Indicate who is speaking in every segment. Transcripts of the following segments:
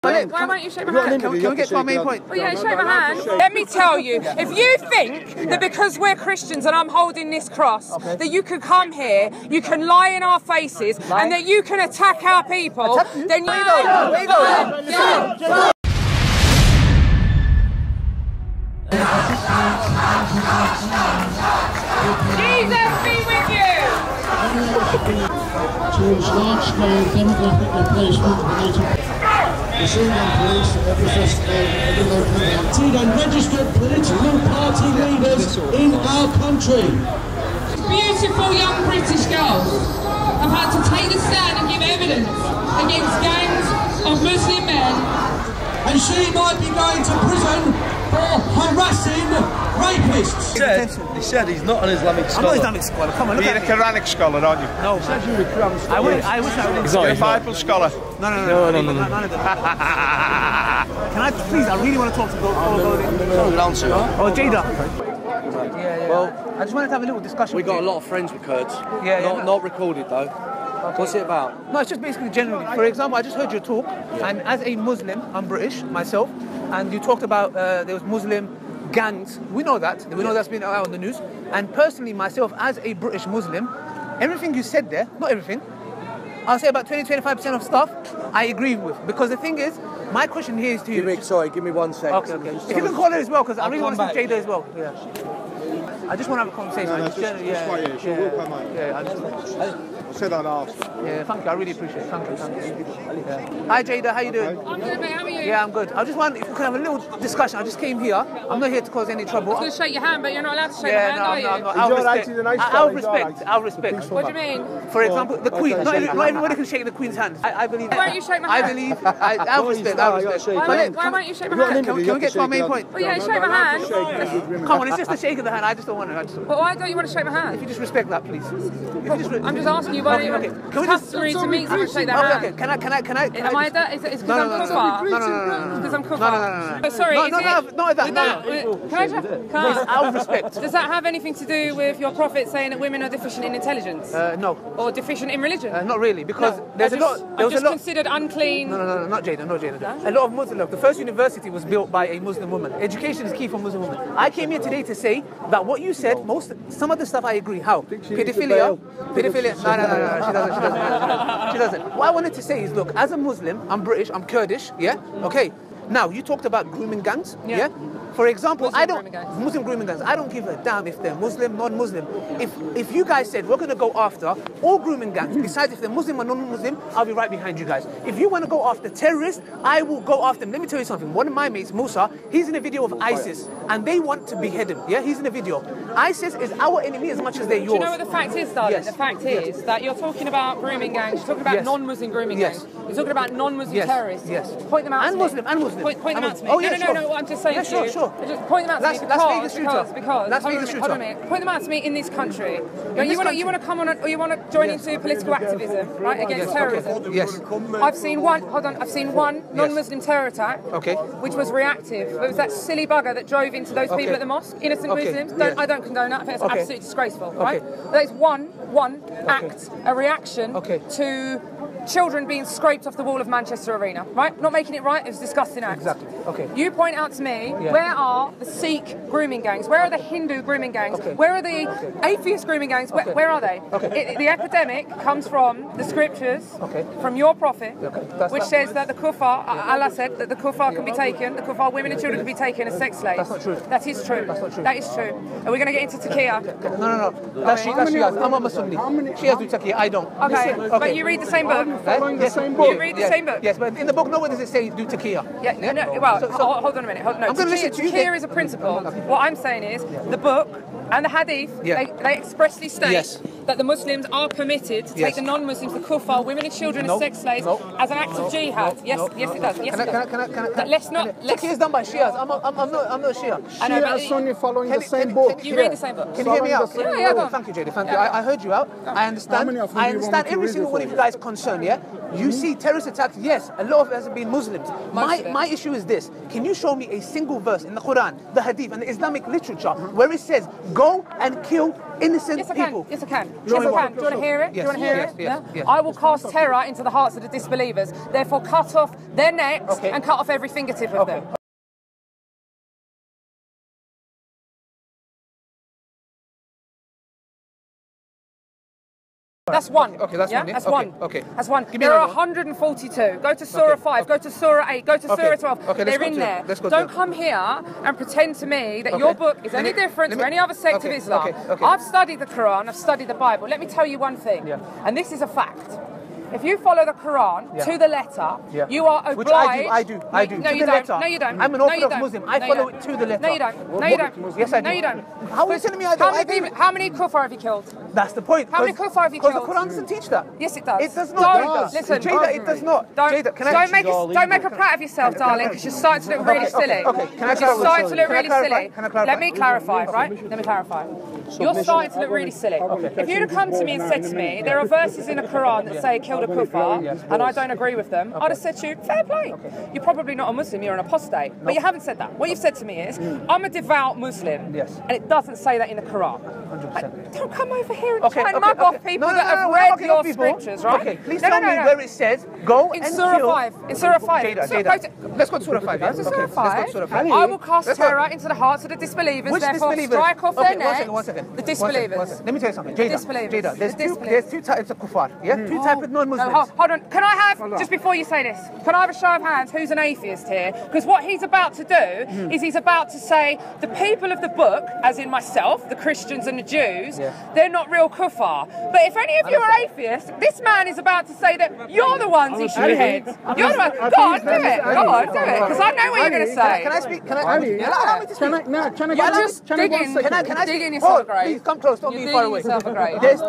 Speaker 1: Why won't you shake my hand?
Speaker 2: Can we get to our main point?
Speaker 1: Oh yeah, shake my hand. Let me tell you, if you think that because we're Christians and I'm holding this cross, that you can come here, you can lie in our faces, and that you can attack our people, then you Jesus be with you!
Speaker 3: Towards large-scale demographic replacement related the Syrian police every and registered political party leaders in our country.
Speaker 1: Beautiful young British girls have had to take the stand and give evidence against gangs of Muslim men.
Speaker 3: And she might be going to prison for harassing rapists.
Speaker 4: He said he's not an Islamic scholar.
Speaker 2: I'm not Islamic scholar. Come on, look
Speaker 4: You're
Speaker 2: at
Speaker 4: a Quranic scholar, aren't you?
Speaker 2: No.
Speaker 4: He said you were a Quran scholar.
Speaker 2: I wish I was.
Speaker 4: You're a Bible scholar.
Speaker 2: No. None of them. Can I please? I really want to talk to both. Oh, Jada. Yeah. Well, I just wanted to have a little discussion.
Speaker 5: We got a lot of friends with Kurds. Not recorded though. What's it about?
Speaker 2: No, it's just basically generally. For example, I just heard your talk, and as a Muslim, I'm British myself, and you talked about there was Muslim gangs. We know that. We know that's been out on the news. And personally, myself, as a British Muslim, everything you said there, not everything, I'll say about 20-25% of stuff I agree with. Because the thing is, my question here is to you.
Speaker 5: Give me 1 second.
Speaker 2: Okay. If you can call her as well, because I really want to see Jada as well. Yeah. I just want to have a conversation.
Speaker 4: We'll come out. I said I'd ask.
Speaker 2: Yeah, thank you. I really appreciate it. Thank you. Yeah. Hi Jada, how you doing?
Speaker 1: I'm good, mate. How are you?
Speaker 2: Yeah, I'm good. I just want if we can have a little discussion. I just came here. I'm not here to cause any trouble.
Speaker 1: I was going to shake your hand, but you're not allowed to shake my hand, are you?
Speaker 2: I'll respect.
Speaker 1: What do you mean?
Speaker 2: For example, the Queen. Not everybody can shake the Queen's hand. I believe.
Speaker 1: Why won't you shake my hand?
Speaker 2: I'll respect.
Speaker 1: Why won't you shake my hand?
Speaker 2: Can we get to our main point?
Speaker 1: Oh yeah, shake my hand.
Speaker 2: Come on, it's just a shake of the hand. I just don't want it.
Speaker 1: But why don't you want to shake my hand?
Speaker 2: If you just respect that, please.
Speaker 1: I'm just asking you why don't you... It's customary to meet someone shake their hand.
Speaker 2: Okay, can I?
Speaker 1: Am I that? Is it because I'm kuffar?
Speaker 2: No.
Speaker 1: Because I'm kuffar? No. Sorry,
Speaker 2: not that.
Speaker 1: Can I just...
Speaker 2: Out of respect.
Speaker 1: Does that have anything to do with your prophet saying that women are deficient in intelligence?
Speaker 2: No.
Speaker 1: Or deficient in religion?
Speaker 2: Not really, because there's a lot...
Speaker 1: I'm just considered unclean.
Speaker 2: No, not Jada. A lot of Muslims... Look, the first university was built by a Muslim woman. Education is key for Muslim women. I came here today to say that what you said, some of the stuff I agree. How? Pedophilia. No, she doesn't. What I wanted to say is, look, as a Muslim, I'm British, I'm Kurdish, yeah? Okay. Now, you talked about grooming gangs, yeah? For example, Muslim grooming gangs. I don't give a damn if they're Muslim, non-Muslim. If you guys said we're going to go after all grooming gangs, besides if they're Muslim or non-Muslim, I'll be right behind you guys. If you want to go after terrorists, I will go after them. Let me tell you something. One of my mates, Musa, he's in a video of ISIS, and they want to behead him. Yeah, he's in a video. ISIS is our enemy as much as they're yours.
Speaker 1: Do you know what the fact is, darling? Yes. The fact is that you're talking about grooming gangs, you're talking about non-Muslim grooming gangs, you're talking about non-Muslim terrorists.
Speaker 2: Yes.
Speaker 1: Point them out to me.
Speaker 2: And Muslim.
Speaker 1: Point them out to me.
Speaker 2: Oh, yeah,
Speaker 1: No, what I'm just saying to you.
Speaker 2: Sure.
Speaker 1: Just point them out to me because hold on a minute. Point them out to me in this country. You want to come on or you want to join into political activism, right, against terrorism?
Speaker 2: Yes.
Speaker 1: I've seen one non-Muslim terror attack, which was reactive. It was that silly bugger that drove into those people at the mosque, innocent Muslims. I don't condone that. I think it's absolutely disgraceful, right? That is one act, a reaction to children being scraped off the wall of Manchester Arena, right? Not making it right, it was a disgusting act.
Speaker 2: Exactly. Okay.
Speaker 1: You point out to me, where are the Sikh grooming gangs? Where are the Hindu grooming gangs? Where are the atheist grooming gangs? Where are they? The epidemic comes from the scriptures, from your prophet, which says that the kuffar, Allah said that the kuffar can be taken, the kuffar women and children can be taken as sex slaves.
Speaker 2: That's not true.
Speaker 1: That is true.
Speaker 2: That's not true.
Speaker 1: That is true. Are we going to get into taqiyya?
Speaker 2: No. That's Shias. I'm a Sunni. Shias do taqiyya. I don't.
Speaker 1: Okay. But you read the same book.
Speaker 2: The same book.
Speaker 1: You read the same book.
Speaker 2: Yes, but in the book, nowhere does it say do taqiyya.
Speaker 1: Hold on a minute. Taqiyya is a principle. What I'm saying is the book and the hadith, they expressly state that the Muslims are permitted to take the non-Muslims, the kuffar, women and children as sex slaves as an act of jihad. Yes, it does. Yes, it does. Let's not.
Speaker 2: Taqiyya is done by Shias. I'm not a Shia.
Speaker 4: Shia and Sunni following the same book.
Speaker 1: You read the same book.
Speaker 2: Can you hear me out?
Speaker 1: Yeah, go on.
Speaker 2: Thank you, Jada. Thank you. I heard you out. I understand. I understand every single one of you guys' concern. Yeah. You see terrorist attacks, yes, a lot of it has been Muslims. My issue is this. Can you show me a single verse in the Quran, the Hadith, and the Islamic literature where it says, go and kill innocent people?
Speaker 1: Yes, I can. Yes, I can. Do you want to hear it?
Speaker 2: Yes.
Speaker 1: Do you want to hear it?
Speaker 2: Yes.
Speaker 1: I will cast terror into the hearts of the disbelievers. Therefore, cut off their necks and cut off every fingertip of them. That's one.
Speaker 2: Okay, that's one. Yeah?
Speaker 1: That's one.
Speaker 2: Okay.
Speaker 1: That's one. There are 142. Go to Surah 5, go to Surah 8, go to Surah 12.
Speaker 2: Okay,
Speaker 1: they're in there. Don't come here and pretend to me that your book is any different to any other sect of Islam. I've studied the Quran, I've studied the Bible. Let me tell you one thing, and this is a fact. If you follow the Quran to the letter, you are obliged...
Speaker 2: Which I do.
Speaker 1: No, you don't. No, you don't.
Speaker 2: I'm an Orthodox Muslim. I follow it to the letter.
Speaker 1: No, you don't. No, you don't.
Speaker 2: Yes, I do.
Speaker 1: No, you don't.
Speaker 2: How are you telling me I don't?
Speaker 1: How many kuffar have you killed?
Speaker 2: That's the point.
Speaker 1: How many kuffar have you killed?
Speaker 2: Because the Quran doesn't teach that.
Speaker 1: Yes, it does.
Speaker 2: It does not.
Speaker 1: Listen,
Speaker 2: Jada, it does not.
Speaker 1: Don't make a prat of yourself, darling, because you're starting to look really silly.
Speaker 2: Can I clarify?
Speaker 1: You're starting to look really silly.
Speaker 2: Can I clarify?
Speaker 1: Let me clarify, right? Let me clarify. You're starting to look really silly. If you'd have come to me and said to me, there are verses in the Quran that say kill the kuffar, and I don't agree with them, I'd have said to you, fair play. You're probably not a Muslim, you're an apostate. But you haven't said that. What you've said to me is, I'm a devout Muslim, and it doesn't say that in the Quran. 100%. Don't come over here and try and mug off people that have read your scriptures, right?
Speaker 2: Okay, please tell me where it says, go and kill...
Speaker 1: In Surah 5.
Speaker 2: Jada. Let's go to Surah 5.
Speaker 1: Go to Surah 5. I will cast terror into the hearts of the disbelievers, therefore strike off their necks.
Speaker 2: One second.
Speaker 1: The disbelievers.
Speaker 2: Let me tell you something. Jada, there's two types of kuffar, Two types of non-Muslims.
Speaker 1: Hold on. Can I have, just before you say this, can I have a show of hands who's an atheist here? Because what he's about to do is he's about to say the people of the book, as in myself, the Christians and the Jews, they're not real kuffar. But if any of you are atheists, this man is about to say that you're the ones he should head. You're the one. Go on, do it. Go on, do it. Because I know what you're going to say.
Speaker 2: Can I speak? Can I
Speaker 1: dig in yourself a grave.
Speaker 2: Please come close, don't be far away.
Speaker 1: There's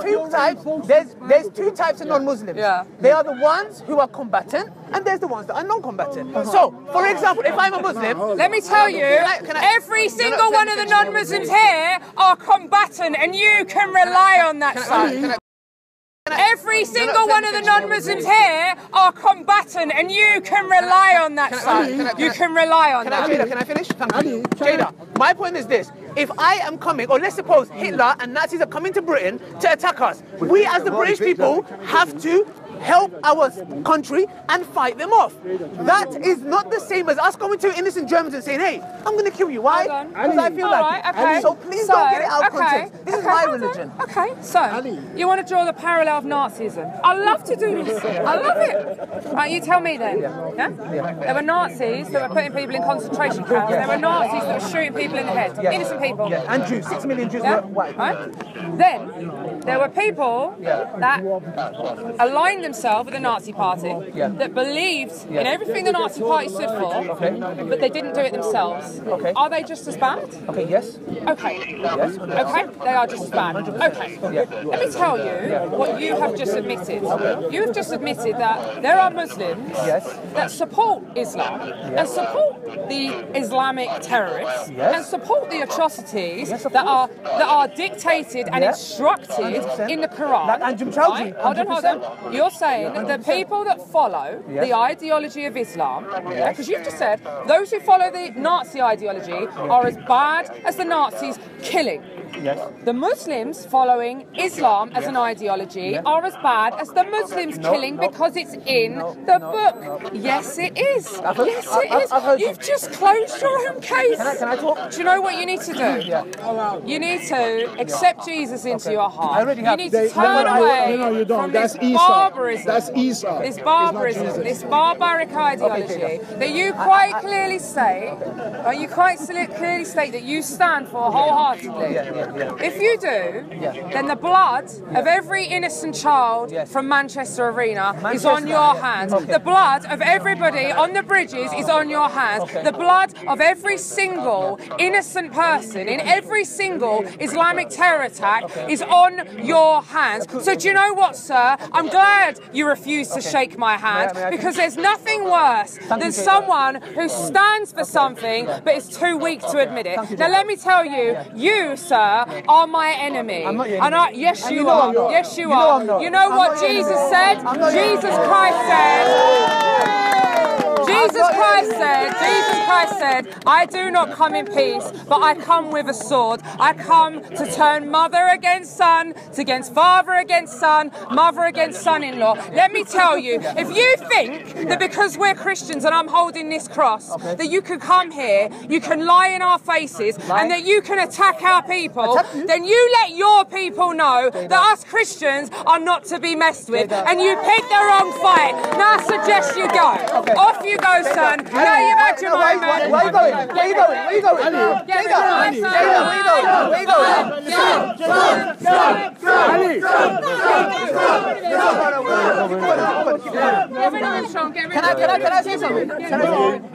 Speaker 2: There's two types of non-Muslims. They are the ones who are combatant, and there's the ones that are non-combatant. So, for example, if I'm a Muslim...
Speaker 1: Let me tell you, every single one of the non-Muslims here are combatant, and you can rely on that, son. Every single one of the non-Muslims here are combatant, and you can rely on that, son. You can rely on that.
Speaker 2: Jada, can I finish? Thank you. Jada, my point is this. If I am coming, or let's suppose Hitler and Nazis are coming to Britain to attack us, we as the British people have to help our country and fight them off. That is not the same as us going to innocent Germans and saying, hey, I'm going to kill you. Why? Because I feel like it.
Speaker 1: Okay.
Speaker 2: So please don't get it out of context. This is my religion.
Speaker 1: Okay, so you want to draw the parallel of Nazism. I love to do this. I love it. Right, you tell me then. Yeah? There were Nazis that were putting people in concentration camps. There were Nazis that were shooting people in the head. Innocent people.
Speaker 2: And Jews. 6 million Jews were white.
Speaker 1: Right? Then there were people that aligned themselves with the Nazi Party, that believed in everything the Nazi Party stood for, but they didn't do it themselves. Are they just as bad?
Speaker 2: Okay, yes.
Speaker 1: Okay. Yes. Okay, they are just as bad. Okay. Let me tell you what you have just admitted. You have just admitted that there are Muslims that support Islam and support the Islamic terrorists and support the atrocities that are dictated and instructed in the Quran.
Speaker 2: Right?
Speaker 1: Hold on. You're saying that the people that follow the ideology of Islam, because you've just said those who follow the Nazi ideology are as bad as the Nazis killing. The Muslims following Islam as an ideology are as bad as the Muslims killing because it's in the book. Yes, it is. Yes, it is. You've just closed your own case.
Speaker 2: Can I talk?
Speaker 1: Do you know what you need to do? You need to accept Jesus into your heart. You need to turn away from this barbarism.
Speaker 3: That's Esau.
Speaker 1: This barbarism, this barbaric ideology that you quite clearly say, that you stand for wholeheartedly. If you do, then the blood of every innocent child from Manchester Arena is on your hands. The blood of everybody on the bridges is on your hands. The blood of every single innocent person in every single Islamic terror attack is on your hands. So do you know what, sir? I'm glad glad you refused to shake my hand, because there's nothing worse than someone who stands for something but is too weak to admit it. Now let me tell you, you, sir, are my enemy.
Speaker 2: I'm not your
Speaker 1: And
Speaker 2: enemy.
Speaker 1: yes,
Speaker 2: And
Speaker 1: you
Speaker 2: you know
Speaker 1: are.
Speaker 2: I'm not.
Speaker 1: Yes, you
Speaker 2: You know
Speaker 1: are.
Speaker 2: I'm not.
Speaker 1: You know
Speaker 2: I'm
Speaker 1: what
Speaker 2: not your
Speaker 1: Jesus
Speaker 2: enemy.
Speaker 1: said?
Speaker 2: I'm not your
Speaker 1: Jesus
Speaker 2: enemy.
Speaker 1: Christ said, I do not come in peace, but I come with a sword. I come to turn mother against son, against father against son, mother against son-in-law. Let me tell you, if you think that because we're Christians and I'm holding this cross, that you can come here, you can lie in our faces, and that you can attack our people, then you let your people know that us Christians are not to be messed with, and you picked the wrong fight. Now I suggest you go. Off you go, son. Now you've had your moment.
Speaker 2: Where are you going? Where are you going? Where are you going? Jada, where are you going? Where are you going? Can I say something?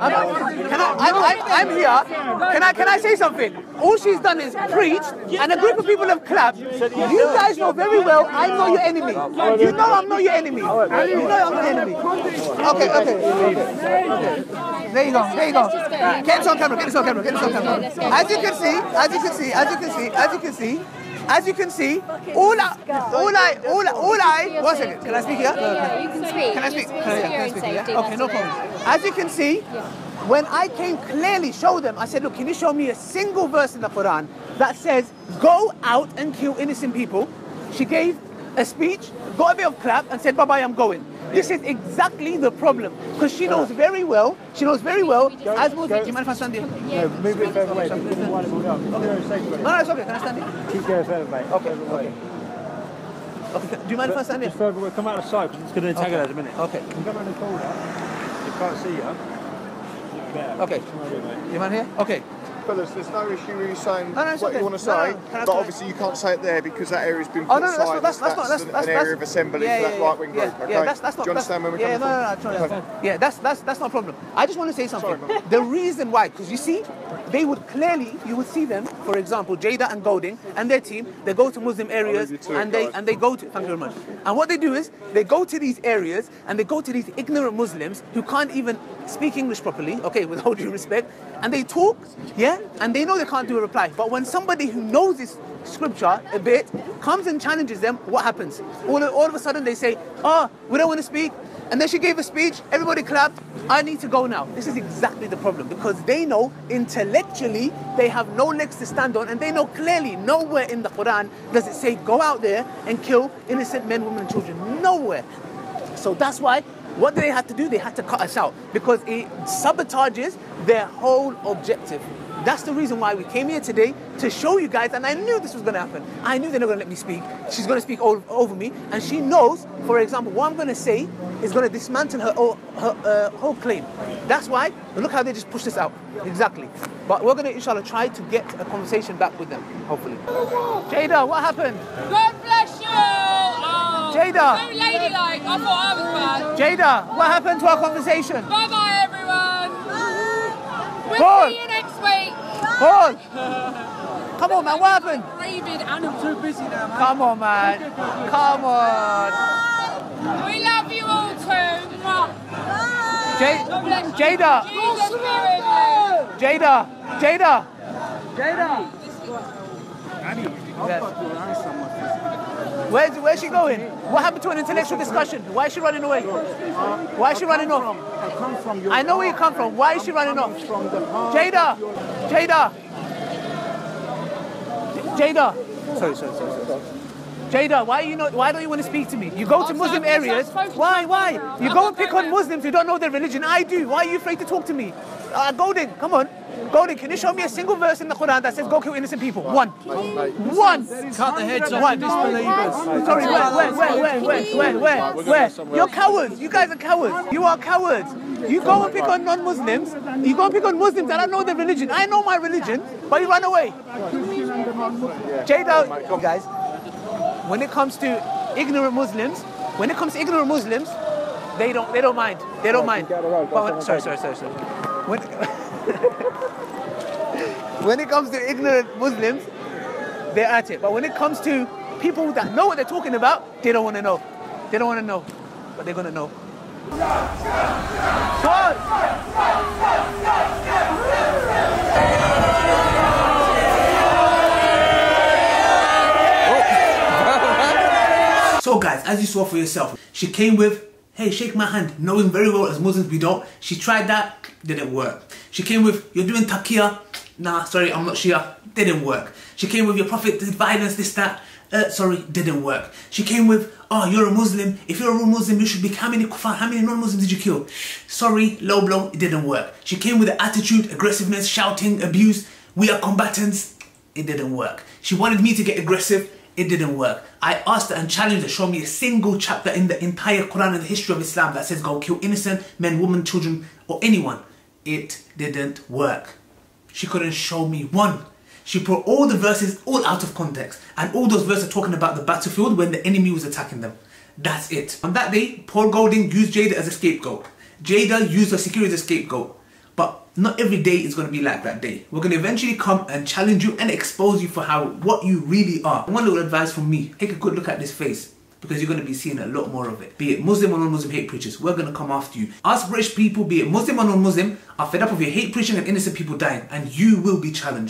Speaker 2: I'm here. Can I say something? All she's done is preach, and a group of people have clapped. You guys know very well I'm not your enemy. You know I'm not your enemy. You know I'm not your enemy. Okay. There you go. Get this on camera. As you can see, all I, one second, can I speak here?
Speaker 6: Yeah, you can speak.
Speaker 2: Can I speak?
Speaker 6: Can
Speaker 2: I speak? Yeah? Okay, no problem. As you can see, when I came clearly show them, I said, look, can you show me a single verse in the Quran that says, go out and kill innocent people? She gave a speech, got a bit of clap, and said, bye-bye, I'm going. This is exactly the problem, because she knows very well, as Muslims, do you mind if I stand here?
Speaker 4: No, move it further away. No, it's
Speaker 2: okay, can I stand here?
Speaker 4: Keep going further, mate.
Speaker 2: Okay. Do you mind if I stand here?
Speaker 4: Just further away, come out of sight, because it's going to antagonise in a minute.
Speaker 2: Okay.
Speaker 4: You can come around the corner, you can't see you.
Speaker 2: Okay. You mind here? Okay.
Speaker 7: Fellas, there's no issue with you saying
Speaker 2: what
Speaker 7: you want to say, but obviously you can't say it there because that area's been put aside. That's an area of assembly for that right-wing group. Okay?
Speaker 2: Yeah, that's not.
Speaker 7: Do you understand where we're coming from?
Speaker 2: Yeah, that's not a problem. I just want to say something. The reason why, because you see, they would clearly, you would see them, for example, Jada and Golding and their team, they go to Muslim areas and they go to, thank you very much. And what they do is, they go to these areas and they go to these ignorant Muslims who can't even speak English properly, okay, with all due respect, and they talk, and they know they can't do a reply. But when somebody who knows this scripture a bit comes and challenges them, what happens? All of a sudden they say, oh, we don't want to speak. And then she gave a speech, everybody clapped, I need to go now. This is exactly the problem, because they know intellectually they have no legs to stand on, and they know clearly nowhere in the Quran does it say go out there and kill innocent men, women and children. Nowhere. So that's why, what they had to do, they had to cut us out, because it sabotages their whole objective. That's the reason why we came here today, to show you guys, and I knew this was going to happen. I knew they're not going to let me speak. She's going to speak over me, and she knows, for example, what I'm going to say is going to dismantle her whole claim. That's why, look how they just pushed us out. Exactly. But we're going to, inshallah, try to get a conversation back with them, hopefully. Jada, what happened?
Speaker 1: God bless you! Oh,
Speaker 2: Jada!
Speaker 1: So ladylike, I thought I was bad.
Speaker 2: Jada, what happened to our conversation?
Speaker 1: Bye-bye, everyone!
Speaker 2: Paul.
Speaker 1: We'll see you next week!
Speaker 2: Paul! Come on, man, what happened?
Speaker 1: Rabid animal. Too busy now, man.
Speaker 2: Come on, man. Come on.
Speaker 1: We love you all too.
Speaker 2: Jada. Where's she going? What happened to an intellectual discussion? Why is she running away? Why is she running off? I know where you come from. Why is she running off? Jada. Sorry. Jada, why don't you want to speak to me? You go to Muslim areas. Why? You go and pick on Muslims who don't know their religion. I do. Why are you afraid to talk to me? Golden, come on. Golden, can you show me a single verse in the Quran that says go kill innocent people? One.
Speaker 5: Cut the heads off the disbelievers.
Speaker 2: Sorry, where? You're cowards. You guys are cowards. You are cowards. You go and pick on non-Muslims. You go and pick on Muslims that don't know their religion. I know my religion, but you run away. Jada, guys, when it comes to ignorant Muslims, they don't mind. But sorry. When it comes to ignorant Muslims, they're at it. But when it comes to people that know what they're talking about, they don't want to know. but they're gonna know. So guys, as you saw for yourself, she came with, hey, shake my hand, knowing very well as Muslims we don't. She tried that, didn't work. She came with, you're doing taqiyya, nah, sorry, I'm not Shia, didn't work. She came with, your prophet did violence, this, that, sorry, didn't work. She came with, oh, you're a Muslim, if you're a real Muslim, you should be, how many kuffar, how many non-Muslims did you kill? Sorry, low blow, it didn't work. She came with the attitude, aggressiveness, shouting, abuse, we are combatants, it didn't work. She wanted me to get aggressive, it didn't work. I asked her and challenged her, show me a single chapter in the entire Quran and the history of Islam that says go kill innocent men, women, children, or anyone. It didn't work. She couldn't show me one. She put all the verses all out of context, and all those verses are talking about the battlefield when the enemy was attacking them. That's it. On that day, Paul Golding used Jada as a scapegoat. Jada used her security as a scapegoat. But not every day is going to be like that day. We're going to eventually come and challenge you and expose you for what you really are. One little advice from me, take a good look at this face, because you're going to be seeing a lot more of it. Be it Muslim or non-Muslim hate preachers, we're going to come after you. Us British people, be it Muslim or non-Muslim, are fed up of your hate preaching and innocent people dying, and you will be challenged.